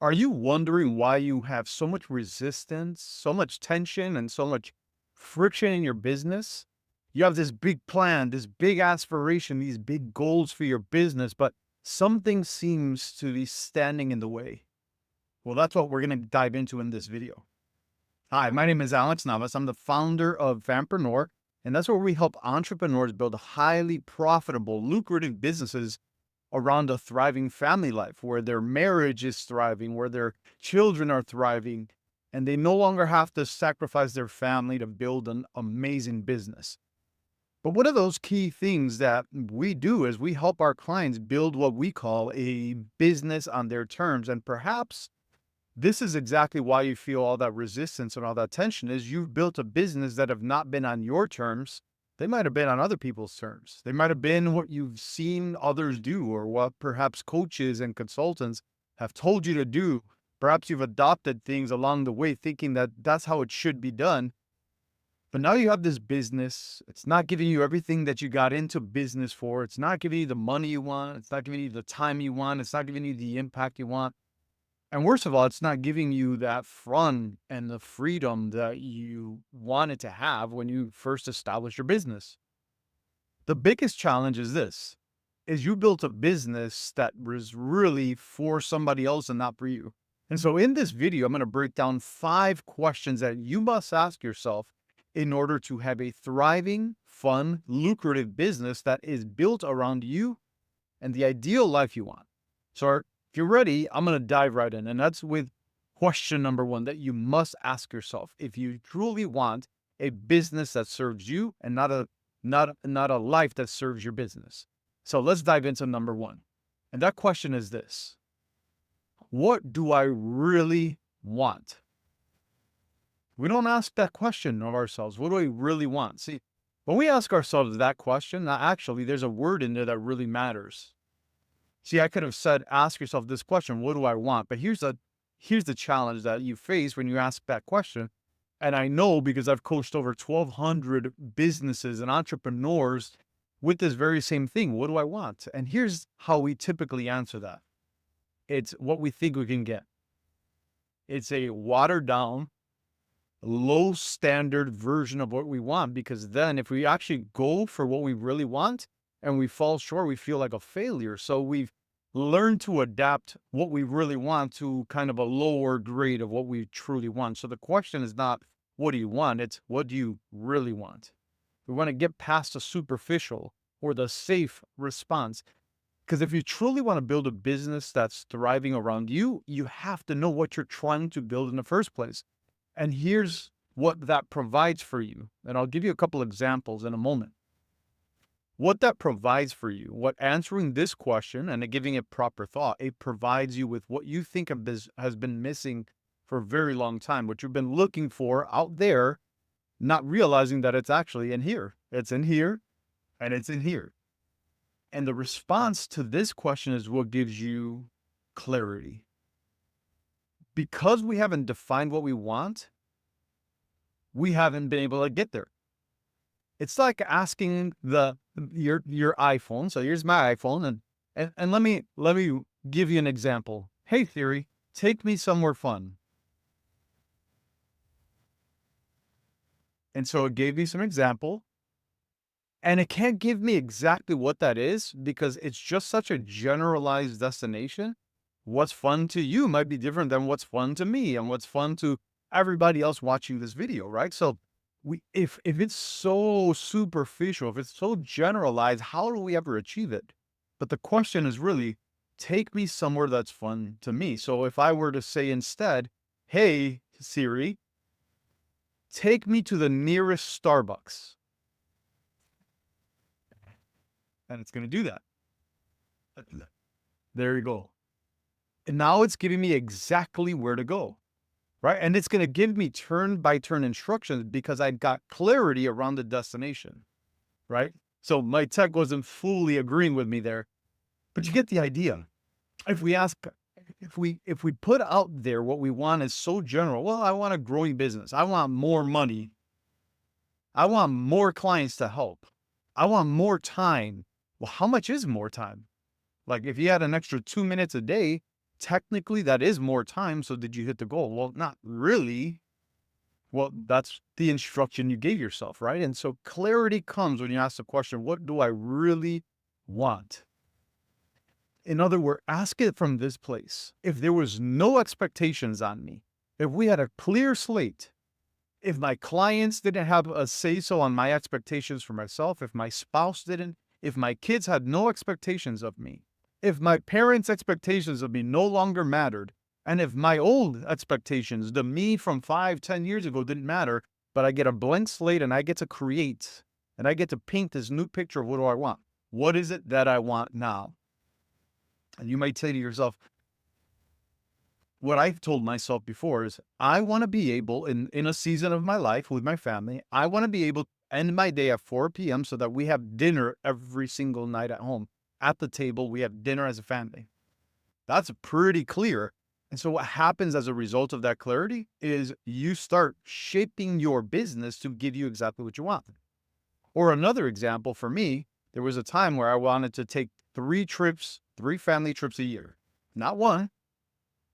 Are you wondering why you have so much resistance, so much tension, and so much friction in your business? You have this big plan, this big aspiration, these big goals for your business, but something seems to be standing in the way. Well, that's what we're going to dive into in this video. Hi, my name is Alex Navas. I'm the founder of Fampreneur, and that's where we help entrepreneurs build highly profitable, lucrative businesses around a thriving family life where their marriage is thriving, where their children are thriving, and they no longer have to sacrifice their family to build an amazing business. But one of those key things that we do is we help our clients build what we call a business on their terms. And perhaps this is exactly why you feel all that resistance and all that tension is you've built a business that have not been on your terms. They might have been on other people's terms. They might have been what you've seen others do or what perhaps coaches and consultants have told you to do. Perhaps you've adopted things along the way thinking that that's how it should be done. But now you have this business. It's not giving you everything that you got into business for. It's not giving you the money you want. It's not giving you the time you want. It's not giving you the impact you want. And worst of all, it's not giving you that fun and the freedom that you wanted to have when you first established your business. The biggest challenge is this, is you built a business that was really for somebody else and not for you. And so in this video, I'm going to break down 5 questions that you must ask yourself in order to have a thriving, fun, lucrative business that is built around you and the ideal life you want. So if you're ready, I'm going to dive right in. And that's with question number 1 that you must ask yourself if you truly want a business that serves you and not a life that serves your business. So let's dive into number 1. And that question is this: what do I really want? We don't ask that question of ourselves. What do I really want? See, when we ask ourselves that question, actually, there's a word in there that really matters. See, I could have said, ask yourself this question, what do I want? But here's the challenge that you face when you ask that question. And I know because I've coached over 1,200 businesses and entrepreneurs with this very same thing. What do I want? And here's how we typically answer that. It's what we think we can get. It's a watered down, low standard version of what we want, because then if we actually go for what we really want and we fall short, we feel like a failure. So we've learned to adapt what we really want to kind of a lower grade of what we truly want. So the question is not, what do you want? It's what do you really want? We want to get past the superficial or the safe response. Because if you truly want to build a business that's thriving around you, you have to know what you're trying to build in the first place. And here's what that provides for you. And I'll give you a couple examples in a moment. What that provides for you, what answering this question and giving it proper thought, it provides you with what you think of this has been missing for a very long time, what you've been looking for out there, not realizing that it's actually in here. It's in here and it's in here. And the response to this question is what gives you clarity. Because we haven't defined what we want, we haven't been able to get there. It's like asking your iPhone. So here's my iPhone, and let me give you an example. Hey Siri, take me somewhere fun. And so it gave me some example, and it can't give me exactly what that is because it's just such a generalized destination. What's fun to you might be different than what's fun to me and what's fun to everybody else watching this video, right? So if it's so superficial, if it's so generalized, how do we ever achieve it? But the question is really, take me somewhere that's fun to me. So if I were to say instead, hey Siri, take me to the nearest Starbucks, and it's going to do that. There you go. And now it's giving me exactly where to go. Right. And it's going to give me turn by turn instructions because I got clarity around the destination. Right. So my tech wasn't fully agreeing with me there, but you get the idea. If we put out there what we want is so general, well, I want a growing business. I want more money. I want more clients to help. I want more time. Well, how much is more time? Like if you had an extra 2 minutes a day, technically that is more time. So did you hit the goal? Well, not really. Well, that's the instruction you gave yourself, right? And so clarity comes when you ask the question, what do I really want? In other words, ask it from this place. If there was no expectations on me, if we had a clear slate, if my clients didn't have a say so on my expectations for myself, if my spouse didn't, if my kids had no expectations of me, if my parents' expectations of me no longer mattered, and if my old expectations, the me from 5, 10 years ago didn't matter, but I get a blank slate and I get to create and I get to paint this new picture of what do I want? What is it that I want now? And you might say to yourself, what I've told myself before is I want to be able in a season of my life with my family, I want to be able to end my day at 4 p.m. so that we have dinner every single night at home. At the table, we have dinner as a family. That's pretty clear. And so what happens as a result of that clarity is you start shaping your business to give you exactly what you want. Or another example for me, there was a time where I wanted to take 3 family trips a year. Not one,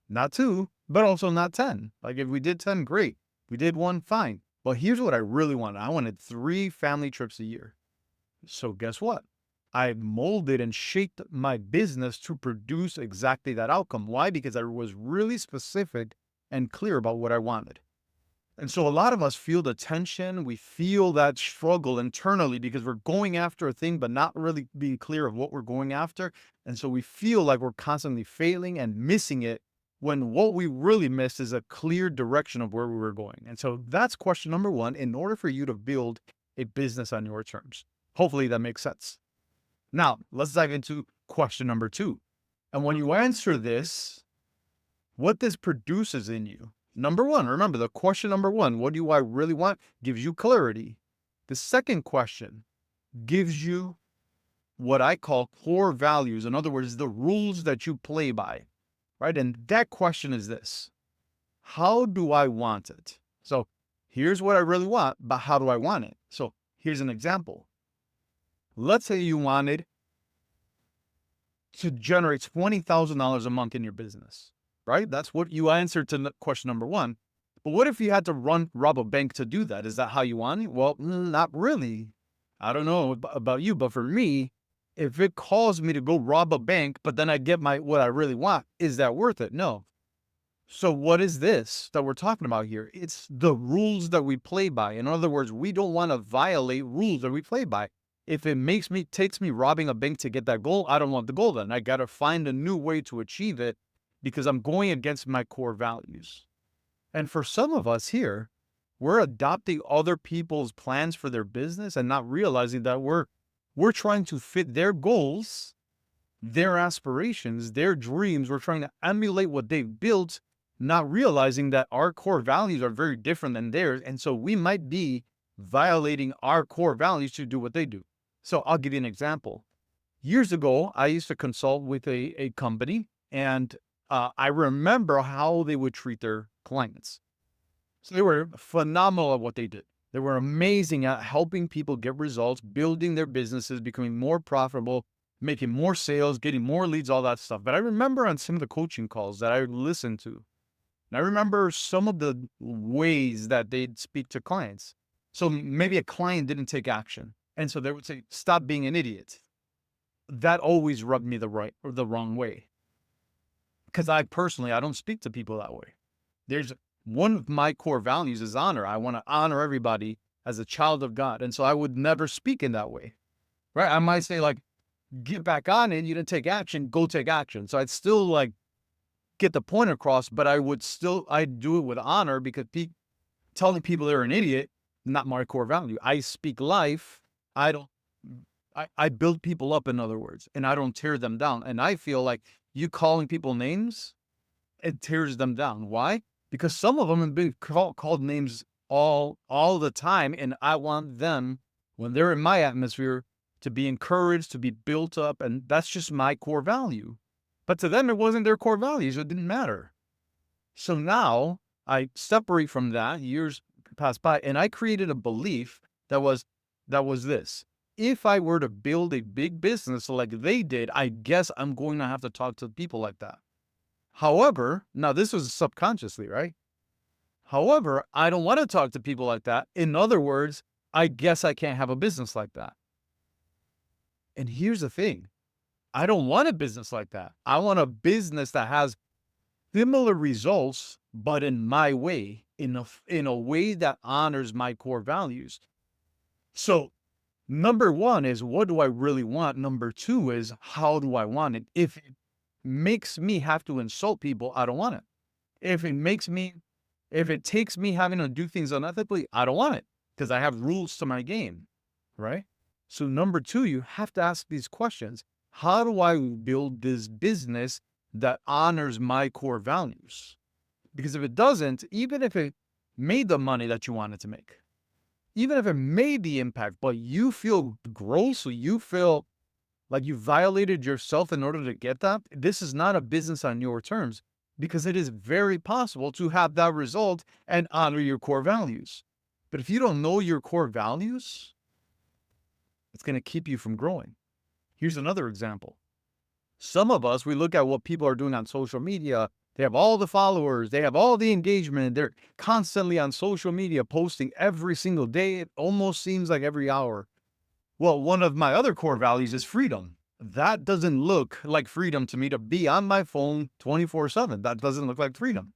not two, but also not 10. Like if we did 10, great. We did one, fine. But here's what I really wanted. I wanted 3 family trips a year. So guess what? I molded and shaped my business to produce exactly that outcome. Why? Because I was really specific and clear about what I wanted. And so a lot of us feel the tension. We feel that struggle internally because we're going after a thing, but not really being clear of what we're going after. And so we feel like we're constantly failing and missing it when what we really missed is a clear direction of where we were going. And so that's question number one in order for you to build a business on your terms. Hopefully that makes sense. Now, let's dive into question number two. And when you answer this, what this produces in you. Number one, remember the question number one, what do I really want? Gives you clarity. The second question gives you what I call core values. In other words, the rules that you play by, right? And that question is this: how do I want it? So here's what I really want, but how do I want it? So here's an example. Let's say you wanted to generate $20,000 a month in your business, right? That's what you answered to question number one. But what if you had to rob a bank to do that? Is that how you want it? Well, not really. I don't know about you, but for me, if it caused me to go rob a bank, but then I get what I really want, is that worth it? No. So what is this that we're talking about here? It's the rules that we play by. In other words, we don't want to violate rules that we play by. If it takes me robbing a bank to get that goal, I don't want the goal then. I got to find a new way to achieve it because I'm going against my core values. And for some of us here, we're adopting other people's plans for their business and not realizing that we're trying to fit their goals, their aspirations, their dreams. We're trying to emulate what they've built, not realizing that our core values are very different than theirs. And so we might be violating our core values to do what they do. So I'll give you an example. Years ago, I used to consult with a company, and I remember how they would treat their clients. So they were phenomenal at what they did. They were amazing at helping people get results, building their businesses, becoming more profitable, making more sales, getting more leads, all that stuff. But I remember on some of the coaching calls that I listened to, and I remember some of the ways that they'd speak to clients. So maybe a client didn't take action. And so they would say, stop being an idiot. That always rubbed me the wrong way. Because I don't speak to people that way. There's one of my core values is honor. I want to honor everybody as a child of God. And so I would never speak in that way, right? I might say like, get back on it. You didn't take action, go take action. So I'd still like get the point across, but I'd do it with honor because telling people they're an idiot, not my core value. I speak life. I build people up, in other words, and I don't tear them down. And I feel like you calling people names, it tears them down. Why? Because some of them have been called names all the time. And I want them, when they're in my atmosphere, to be encouraged, to be built up. And that's just my core value. But to them, it wasn't their core value, so it didn't matter. So now I separate from that, years pass by, and I created a belief that was this. If I were to build a big business like they did, I guess I'm going to have to talk to people like that. However, now this was subconsciously, right? However, I don't want to talk to people like that. In other words, I guess I can't have a business like that. And here's the thing. I don't want a business like that. I want a business that has similar results, but in my way, in a way that honors my core values. So, number one is, what do I really want? Number two is, how do I want it? If it makes me have to insult people, I don't want it. If it takes me having to do things unethically, I don't want it because I have rules to my game, right? So number two, you have to ask these questions. How do I build this business that honors my core values? Because if it doesn't, even if it made the money that you wanted to make, even if it made the impact, but you feel gross, or you feel like you violated yourself in order to get that, this is not a business on your terms, because it is very possible to have that result and honor your core values. But if you don't know your core values, it's going to keep you from growing. Here's another example. Some of us, we look at what people are doing on social media. They have all the followers, they have all the engagement, they're constantly on social media posting every single day. It almost seems like every hour. Well, one of my other core values is freedom. That doesn't look like freedom to me, to be on my phone 24/7. That doesn't look like freedom.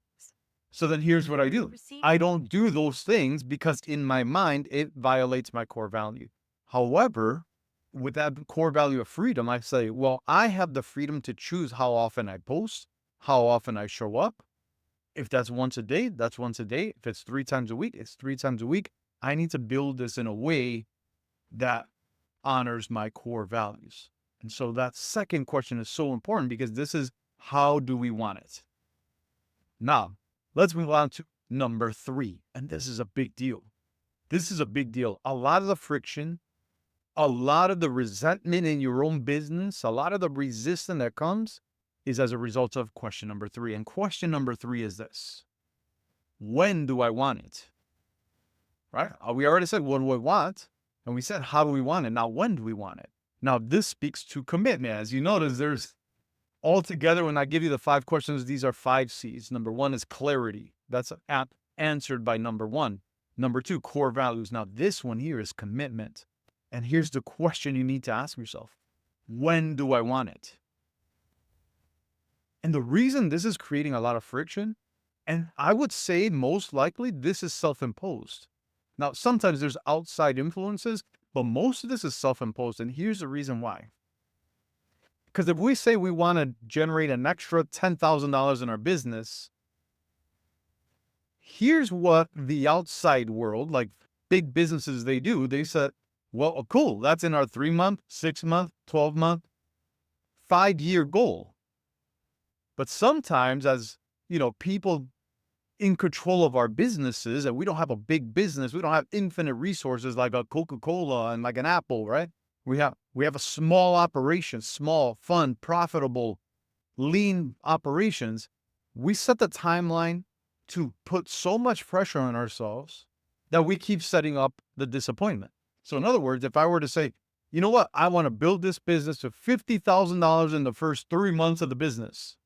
So then here's what I do. I don't do those things because in my mind, it violates my core value. However, with that core value of freedom, I say, well, I have the freedom to choose how often I post, how often I show up. If that's once a day, that's once a day. If it's 3 times a week, it's 3 times a week. I need to build this in a way that honors my core values. And so that second question is so important, because this is, how do we want it? Now, let's move on to number three. And this is a big deal. This is a big deal. A lot of the friction, a lot of the resentment in your own business, a lot of the resistance that comes is as a result of question number three. And question number three is this: when do I want it? Right? We already said what do we want, and we said how do we want it. Now, when do we want it? Now, this speaks to commitment. As you notice, there's altogether, when I give you the 5 questions, these are 5 C's. Number one is clarity. That's answered by number one. Number two, core values. Now, this one here is commitment. And here's the question you need to ask yourself: when do I want it? And the reason this is creating a lot of friction, and I would say most likely this is self-imposed. Now, sometimes there's outside influences, but most of this is self-imposed. And here's the reason why. Because if we say we want to generate an extra $10,000 in our business, here's what the outside world, like big businesses, they do. They said, well, cool, that's in our 3-month, 6-month, 12-month, 5-year goal. But sometimes, as people in control of our businesses, and we don't have a big business, we don't have infinite resources like a Coca-Cola and like an Apple, right? We have a small operation, small, fun, profitable, lean operations. We set the timeline to put so much pressure on ourselves that we keep setting up the disappointment. So in other words, if I were to say, you know what, I want to build this business to $50,000 in the first 3 months of the business.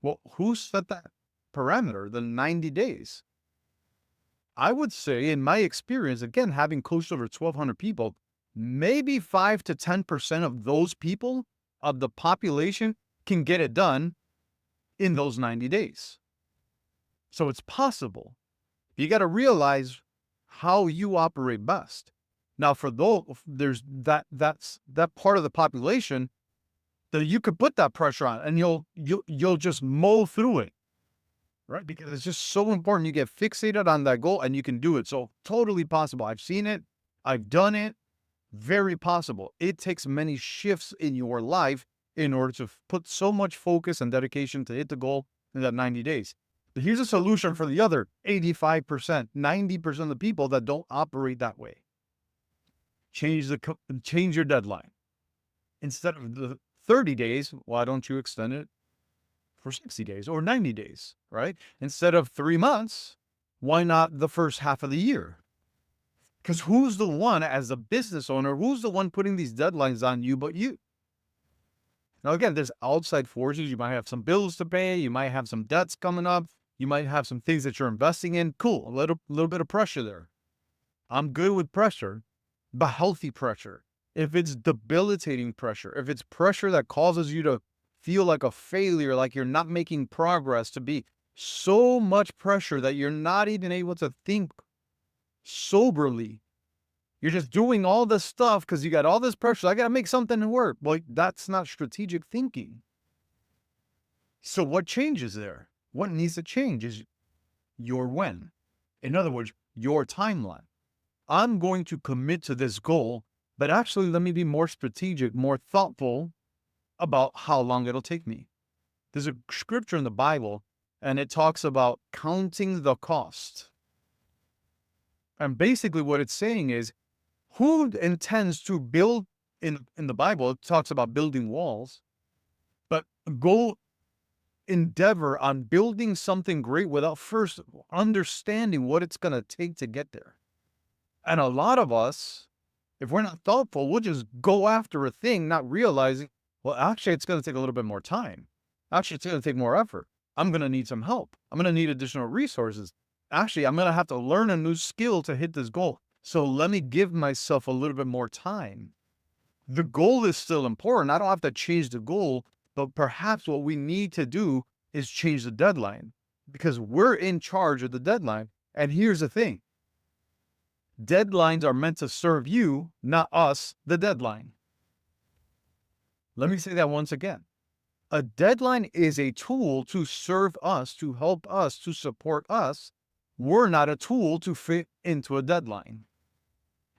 Well, who set that parameter, the 90 days? I would say, in my experience, again, having coached over 1,200 people, maybe 5 to 10% of those people, of the population, can get it done in those 90 days. So it's possible. You got to realize how you operate best. Now, for those, there's that's that part of the population that you could put that pressure on, and you'll just mow through it, right? Because it's just so important. You get fixated on that goal, and you can do it. So totally possible. I've seen it. I've done it. Very possible. It takes many shifts in your life in order to put so much focus and dedication to hit the goal in that 90 days. But here's a solution for the other 85%, 90% of the people that don't operate that way. Change your deadline. Instead of the 30 days, why don't you extend it for 60 days or 90 days, right? Instead of 3 months, why not the first half of the year? Because who's the one, as a business owner, who's the one putting these deadlines on you but you? Now, again, there's outside forces. You might have some bills to pay. You might have some debts coming up. You might have some things that you're investing in. Cool. A little bit of pressure there. I'm good with pressure, but healthy pressure. If it's debilitating pressure, if it's pressure that causes you to feel like a failure, like you're not making progress, to be so much pressure that you're not even able to think soberly. You're just doing all this stuff because you got all this pressure. I got to make something work. Well, that's not strategic thinking. So what changes there? What needs to change is your when. In other words, your timeline. I'm going to commit to this goal, but actually let me be more strategic, more thoughtful about how long it'll take me. There's a scripture in the Bible, and it talks about counting the cost. And basically what it's saying is, who intends to build, in the Bible, it talks about building walls, but go endeavor on building something great without first understanding what it's going to take to get there. And a lot of us, if we're not thoughtful, we'll just go after a thing, not realizing, well, actually, it's going to take a little bit more time. Actually, it's going to take more effort. I'm going to need some help. I'm going to need additional resources. Actually, I'm going to have to learn a new skill to hit this goal. So let me give myself a little bit more time. The goal is still important. I don't have to change the goal, but perhaps what we need to do is change the deadline, because we're in charge of the deadline. And here's the thing. Deadlines are meant to serve you, not us, the deadline. Let me say that once again. A deadline is a tool to serve us, to help us, to support us. We're not a tool to fit into a deadline.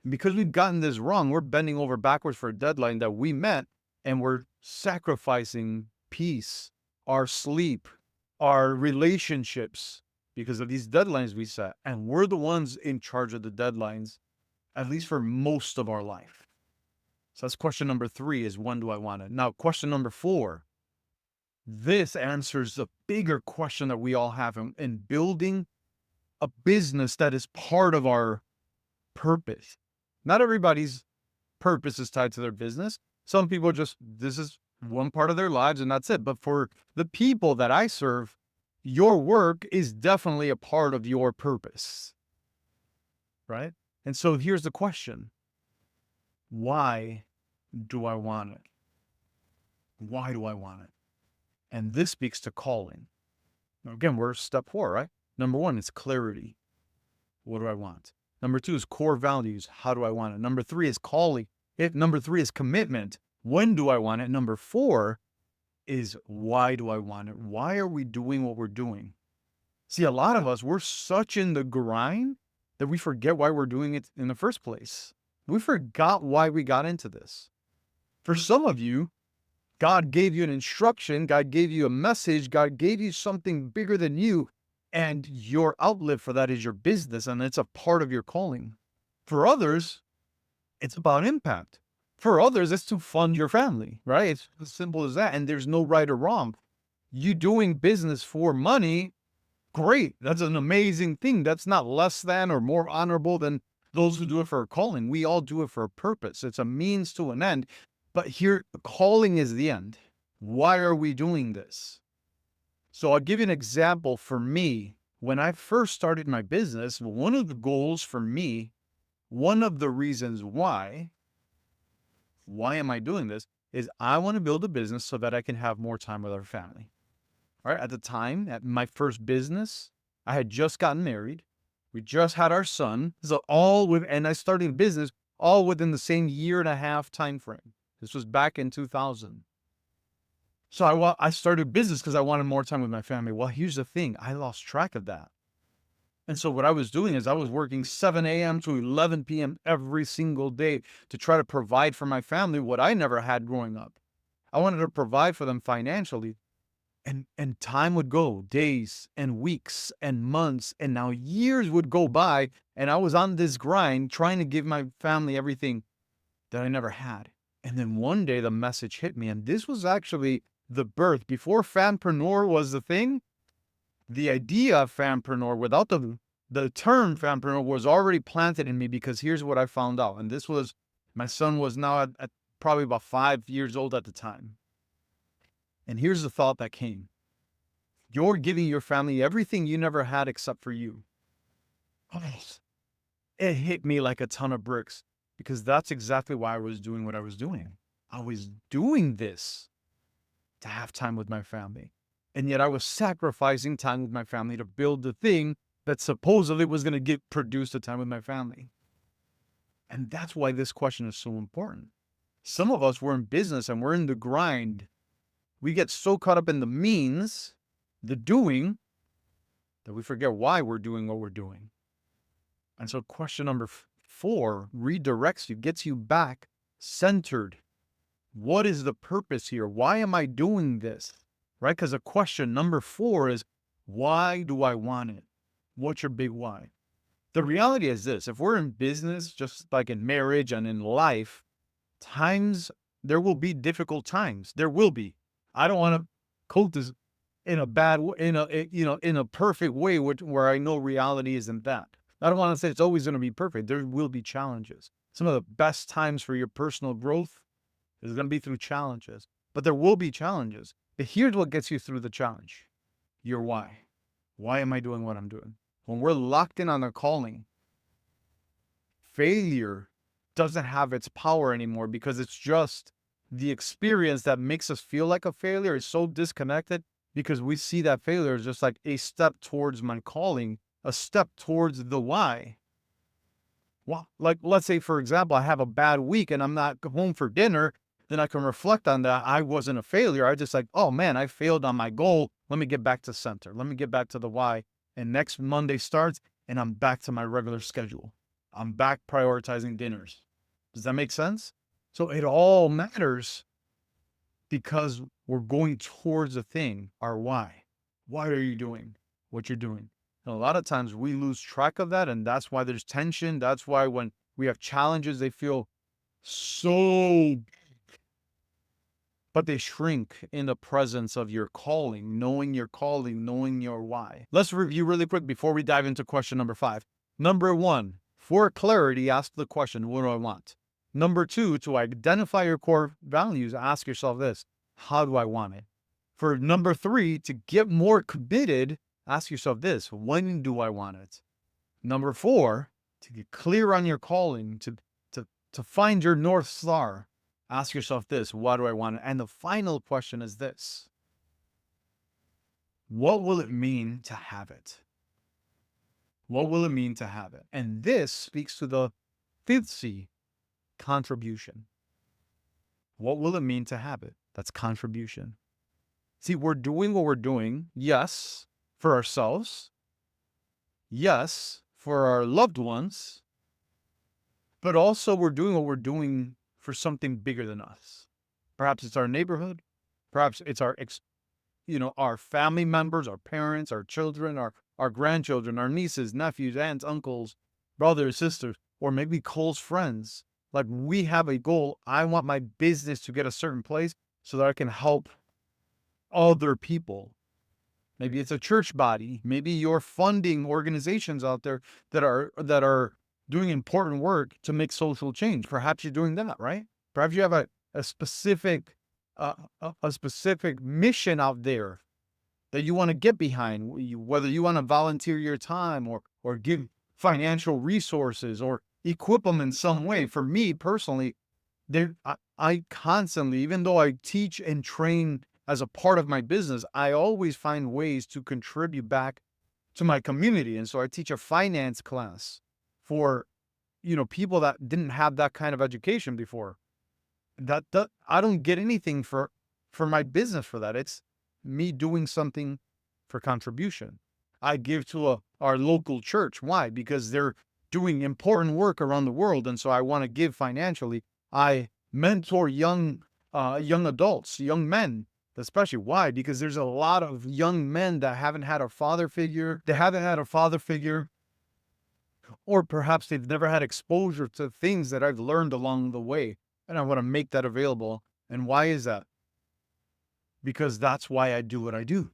Because we've gotten this wrong, we're bending over backwards for a deadline that we met, and we're sacrificing peace, our sleep, our relationships, because of these deadlines we set. And we're the ones in charge of the deadlines, at least for most of our life. So that's question number 3, is when do I want it? Now, question number 4, this answers the bigger question that we all have in building a business that is part of our purpose. Not everybody's purpose is tied to their business. Some people this is one part of their lives and that's it. But for the people that I serve, your work is definitely a part of your purpose, right? And so here's the question. Why do I want it? Why do I want it? And this speaks to calling. Now, again, we're step 4, right? Number 1 is clarity. What do I want? Number 2 is core values. How do I want it? Number 3 is calling. Number 3 is commitment. When do I want it? Number 4 is why do I want it? Why are we doing what we're doing? See, a lot of us, we're such in the grind that we forget why we're doing it in the first place. We forgot why we got into this. For some of you, God gave you an instruction, God gave you a message, God gave you something bigger than you, and your outlet for that is your business, and it's a part of your calling. For others, it's about impact. For others, it's to fund your family, right? It's as simple as that, and there's no right or wrong. You doing business for money, great. That's an amazing thing. That's not less than or more honorable than those who do it for a calling. We all do it for a purpose. It's a means to an end. But here, calling is the end. Why are we doing this? So I'll give you an example for me. When I first started my business, one of the goals for me, one of the reasons why am I doing this, is I want to build a business so that I can have more time with our family. All right. At the time, at my first business, I had just gotten married. We just had our son. So and I started a business all within the same 1.5-year time frame. This was back in 2000. So I started business because I wanted more time with my family. Well, here's the thing. I lost track of that. And so what I was doing is I was working 7 a.m. to 11 p.m. every single day to try to provide for my family what I never had growing up. I wanted to provide for them financially. And time would go, days and weeks and months, and now years would go by, and I was on this grind trying to give my family everything that I never had. And then one day the message hit me, and this was actually the birth. Before Fampreneur was the thing, the idea of Fampreneur, without the term Fampreneur, was already planted in me, because here's what I found out. And this was, my son was now at probably about 5 years old at the time. And here's the thought that came. You're giving your family everything you never had except for you. Oh, it hit me like a ton of bricks because that's exactly why I was doing what I was doing. I was doing this to have time with my family. And yet I was sacrificing time with my family to build the thing that supposedly was going to produce the time with my family. And that's why this question is so important. Some of us, we're in business and we're in the grind. We get so caught up in the means, the doing, that we forget why we're doing what we're doing. And so question number 4 redirects you, gets you back centered. What is the purpose here? Why am I doing this? Right? Because the question number 4 is, why do I want it? What's your big why? The reality is this: if we're in business, just like in marriage and in life, there will be difficult times. There will be. I don't want to quote this in a perfect way, where I know reality isn't that. I don't want to say it's always going to be perfect. There will be challenges. Some of the best times for your personal growth is going to be through challenges, but there will be challenges. But here's what gets you through the challenge: your why. Why am I doing what I'm doing? When we're locked in on a calling, failure doesn't have its power anymore, because it's just the experience that makes us feel like a failure is so disconnected, because we see that failure as just like a step towards my calling, a step towards the why. Well, like, let's say, for example, I have a bad week and I'm not home for dinner, then I can reflect on that. I wasn't a failure. I just like, oh man, I failed on my goal. Let me get back to center. Let me get back to the why. And next Monday starts and I'm back to my regular schedule. I'm back prioritizing dinners. Does that make sense? So it all matters because we're going towards a thing, our why. Why are you doing what you're doing? And a lot of times we lose track of that, and that's why there's tension. That's why when we have challenges, they feel so big, but they shrink in the presence of your calling, knowing your why. Let's review really quick before we dive into question number 5. Number 1, for clarity, ask the question, what do I want? Number 2, to identify your core values, ask yourself this: how do I want it? For number 3, to get more committed, ask yourself this: when do I want it? Number 4, to get clear on your calling, to find your North Star, ask yourself this: why do I want it? And the final question is this: what will it mean to have it? What will it mean to have it? And this speaks to the 5th C, contribution. What will it mean to have it? That's contribution. See, we're doing what we're doing, yes, for ourselves, yes, for our loved ones, but also we're doing what we're doing for something bigger than us. Perhaps it's our neighborhood. Perhaps it's our family members, our parents, our children, our grandchildren, our nieces, nephews, aunts, uncles, brothers, sisters, or maybe close friends. Like, we have a goal. I want my business to get a certain place so that I can help other people. Maybe it's a church body. Maybe you're funding organizations out there that are doing important work to make social change. Perhaps you're doing that, right? Perhaps you have a specific mission out there that you want to get behind, whether you want to volunteer your time or give financial resources or equip them in some way. For me personally, I constantly, even though I teach and train as a part of my business, I always find ways to contribute back to my community. And so I teach a finance class for, people that didn't have that kind of education before. That I don't get anything for my business for that. It's me doing something for contribution. I give to our local church. Why? Because they're doing important work around the world, and so I want to give financially. I mentor young adults, young men, especially. Why? Because there's a lot of young men that haven't had a father figure. They haven't had a father figure, or perhaps they've never had exposure to things that I've learned along the way, and I want to make that available. And why is that? Because that's why I do what I do.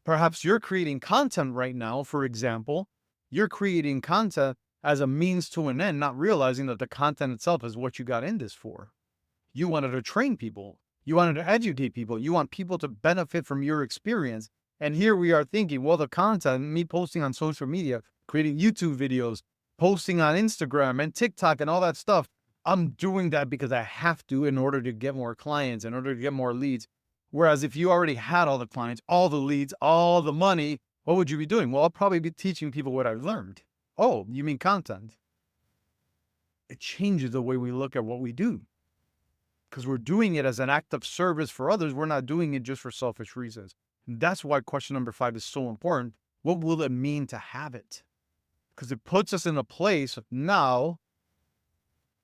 Perhaps you're creating content right now, for example. You're creating content as a means to an end, not realizing that the content itself is what you got in this for. You wanted to train people. You wanted to educate people. You want people to benefit from your experience. And here we are thinking, well, the content, me posting on social media, creating YouTube videos, posting on Instagram and TikTok and all that stuff, I'm doing that because I have to in order to get more clients, in order to get more leads. Whereas if you already had all the clients, all the leads, all the money, what would you be doing? Well, I'll probably be teaching people what I've learned. Oh, you mean content? It changes the way we look at what we do because we're doing it as an act of service for others. We're not doing it just for selfish reasons. And that's why question number 5 is so important. What will it mean to have it? Because it puts us in a place now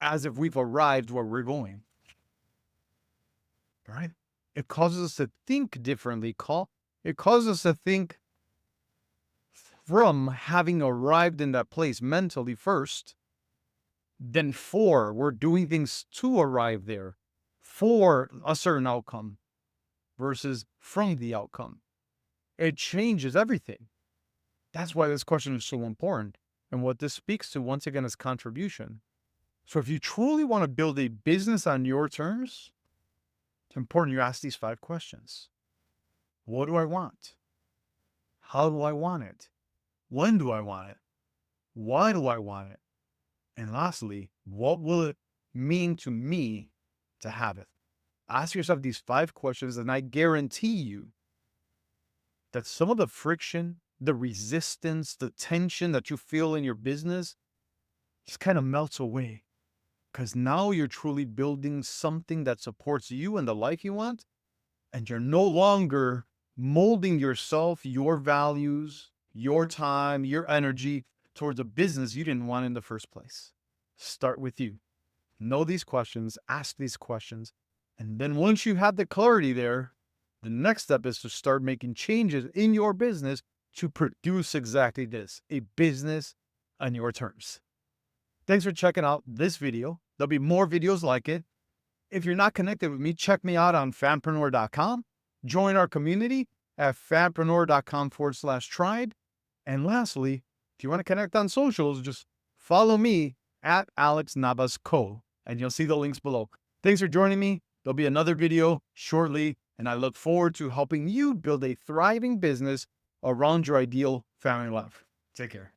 as if we've arrived where we're going. Right? It causes us to think differently. It causes us to think from having arrived in that place mentally first, then we're doing things to arrive there for a certain outcome versus from the outcome. It changes everything. That's why this question is so important. And what this speaks to, once again, is contribution. So if you truly want to build a business on your terms, it's important you ask these 5 questions. What do I want? How do I want it? When do I want it? Why do I want it? And lastly, what will it mean to me to have it? Ask yourself these 5 questions, and I guarantee you that some of the friction, the resistance, the tension that you feel in your business just kind of melts away. Because now you're truly building something that supports you and the life you want. And you're no longer molding yourself, your values, your time, your energy towards a business you didn't want in the first place. Start with you. Know these questions, ask these questions. And then once you have the clarity there, the next step is to start making changes in your business to produce exactly this, a business on your terms. Thanks for checking out this video. There'll be more videos like it. If you're not connected with me, check me out on Fampreneur.com. Join our community at Fampreneur.com/tribe. And lastly, if you want to connect on socials, just follow me at Alex Navas Co. And you'll see the links below. Thanks for joining me. There'll be another video shortly. And I look forward to helping you build a thriving business around your ideal family life. Take care.